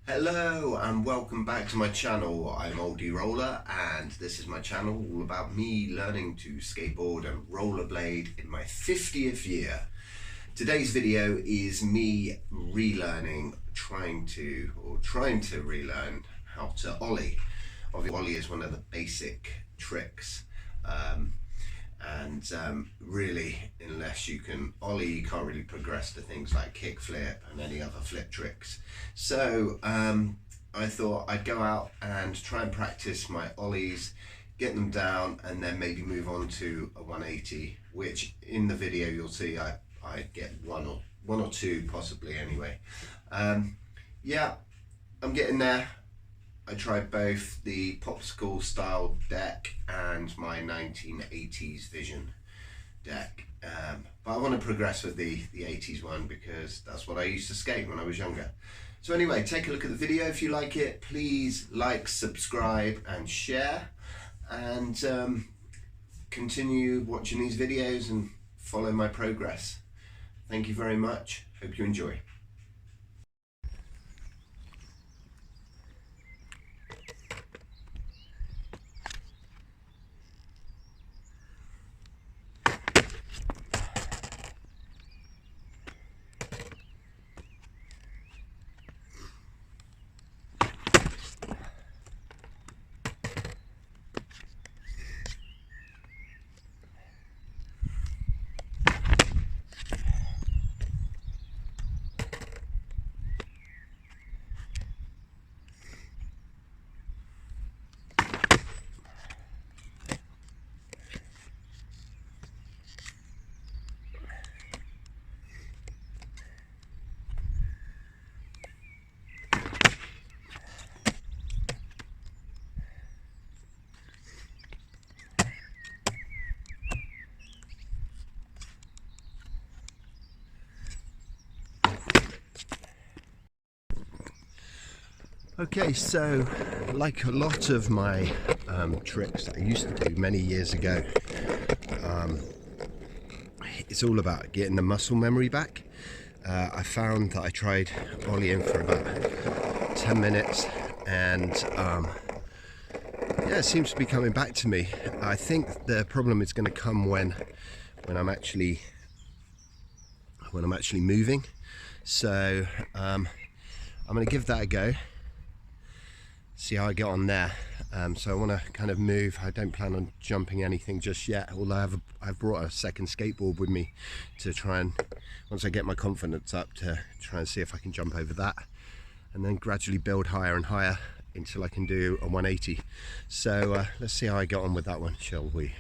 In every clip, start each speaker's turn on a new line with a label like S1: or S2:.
S1: Hello and welcome back to my channel. I'm Ollie Roller and this is my channel all about me learning to skateboard and rollerblade in my 50th year. Today's video is me relearning, trying to relearn how to Ollie. Obviously Ollie is one of the basic tricks. Really, unless you can Ollie, you can't really progress to things like kickflip and any other flip tricks. So I thought I'd go out and try and practice my Ollies, get them down, and then maybe move on to a 180, which in the video you'll see I get one or two possibly anyway. Yeah, I'm getting there. I tried both the popsicle style deck and my 1980s Vision deck, but I want to progress with the 80s one because that's what I used to skate when I was younger. So anyway, take a look at the video. If you like it, please like, subscribe and share, and continue watching these videos and follow my progress. Thank you very much. Hope you enjoy. Okay, so like a lot of my tricks that I used to do many years ago, it's all about getting the muscle memory back. I found that I tried Ollieing for about 10 minutes and yeah, it seems to be coming back to me. I think the problem is going to come when I'm actually moving. So I'm going to give that a go, see how I get on there. So I want to kind of move. I don't plan on jumping anything just yet, although I've brought a second skateboard with me to try and, once I get my confidence up, to try and see if I can jump over that and then gradually build higher and higher until I can do a 180. So let's see how I get on with that one, shall we?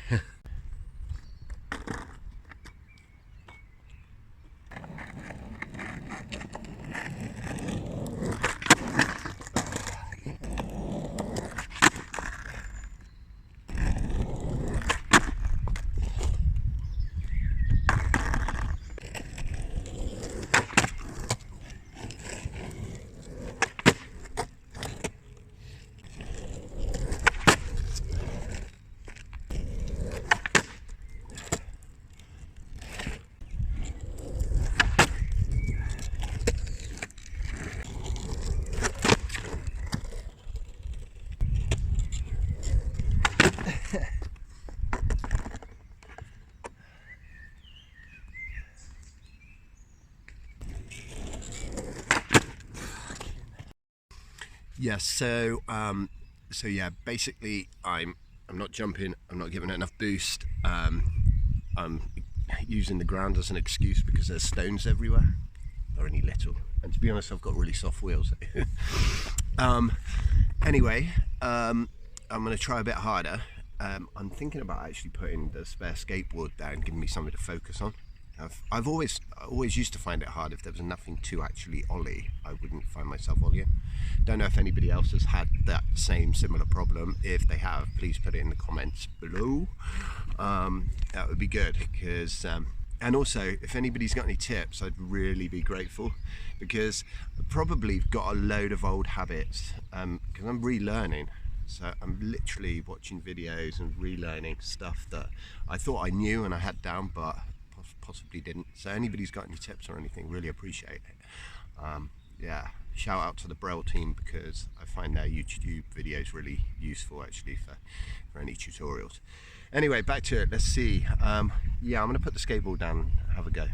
S1: Yes, so yeah, basically I'm not jumping, I'm not giving it enough boost. I'm using the ground as an excuse because there's stones everywhere, or only little, and to be honest I've got really soft wheels. Anyway, I'm going to try a bit harder. I'm thinking about actually putting the spare skateboard down, giving me something to focus on. I've always used to find it hard. If there was nothing to actually Ollie, I wouldn't find myself Ollieing. Don't know if anybody else has had that similar problem. If they have, please put it in the comments below. That would be good, because and also if anybody's got any tips, I'd really be grateful, because I've probably got a load of old habits because I'm relearning. So I'm literally watching videos and relearning stuff that I thought I knew and I had down, but possibly didn't. So anybody's got any tips or anything, really appreciate it. yeah, shout out to the Braille team, because I find their YouTube videos really useful actually for any tutorials. Anyway, back to it. Let's see. Yeah, I'm going to put the skateboard down and have a go.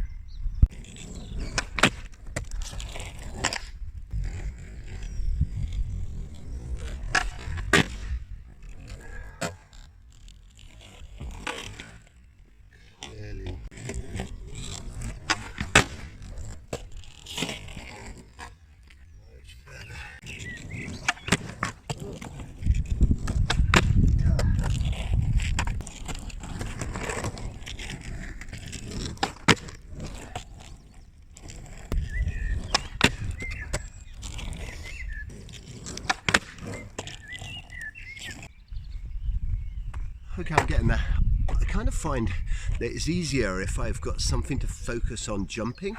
S1: Okay, I'm getting there. I kind of find that it's easier if I've got something to focus on jumping.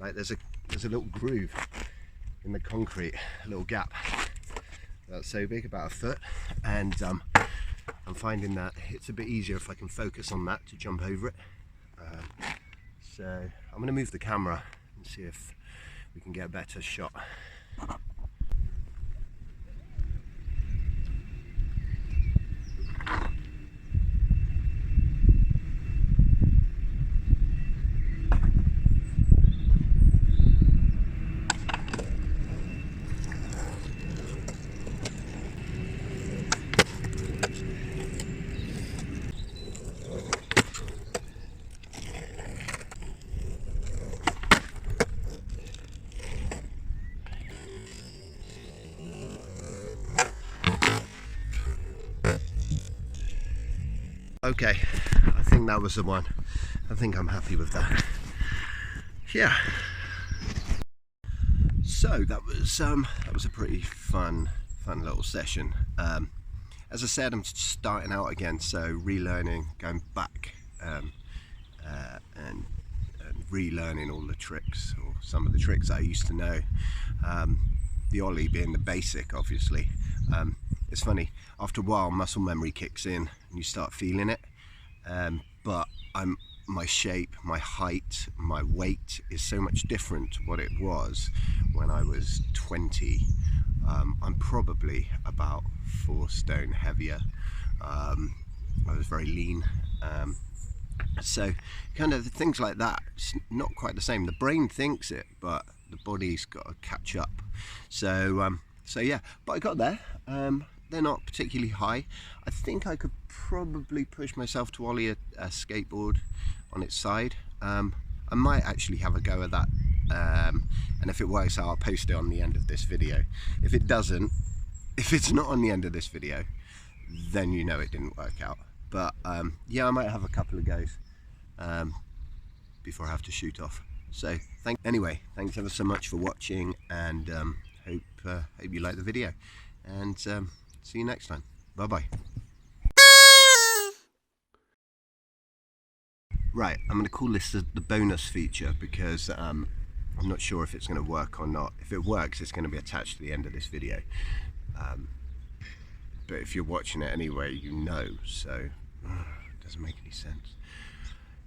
S1: Like there's a little groove in the concrete, a little gap that's so big, about a foot, and I'm finding that it's a bit easier if I can focus on that to jump over it. So I'm going to move the camera and see if we can get a better shot. Okay, I think that was the one. I think I'm happy with that. Yeah. So that was a pretty fun little session. As I said, I'm starting out again, so relearning, going back and relearning all the tricks, or some of the tricks I used to know. The Ollie being the basic, obviously. It's funny, after a while muscle memory kicks in and you start feeling it, but my shape, my height, my weight is so much different to what it was when I was 20. I'm probably about 4 stone heavier. I was very lean, so kind of things like that. It's not quite the same. The brain thinks it, but the body's got to catch up. So yeah, but I got there. They're not particularly high. I think I could probably push myself to Ollie a skateboard on its side. I might actually have a go at that, and if it works out, I'll post it on the end of this video. If it doesn't, if it's not on the end of this video, then you know it didn't work out. But yeah, I might have a couple of goes before I have to shoot off. So anyway, thanks ever so much for watching, and hope you like the video, and see you next time. Bye bye. Right, I'm going to call this the bonus feature, because I'm not sure if it's going to work or not. If it works, it's going to be attached to the end of this video. But if you're watching it anyway, you know, so it doesn't make any sense.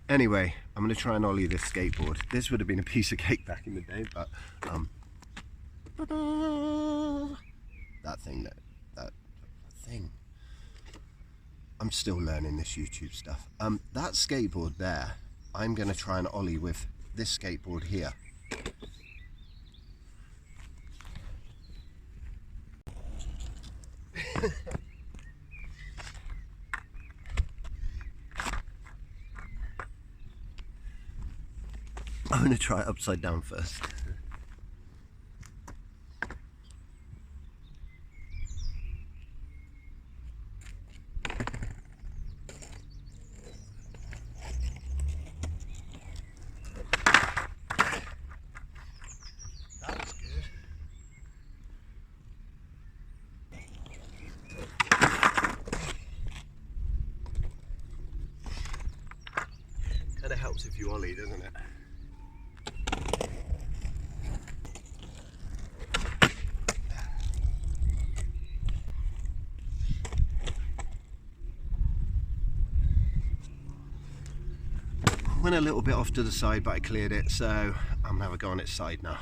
S1: Anyway, I'm going to try and Ollie this skateboard. This would have been a piece of cake back in the day, but that thing. I'm still learning this YouTube stuff. That skateboard there, I'm going to try and Ollie with this skateboard here. I'm going to try it upside down first. Kind of helps if you Ollie, doesn't it? Went a little bit off to the side, but I cleared it, so I'm gonna have a go on its side now.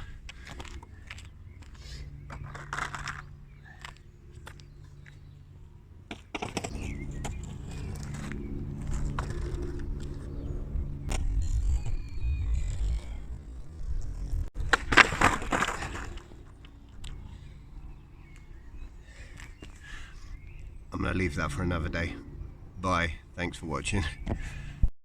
S1: I'm going to leave that for another day. Bye. Thanks for watching.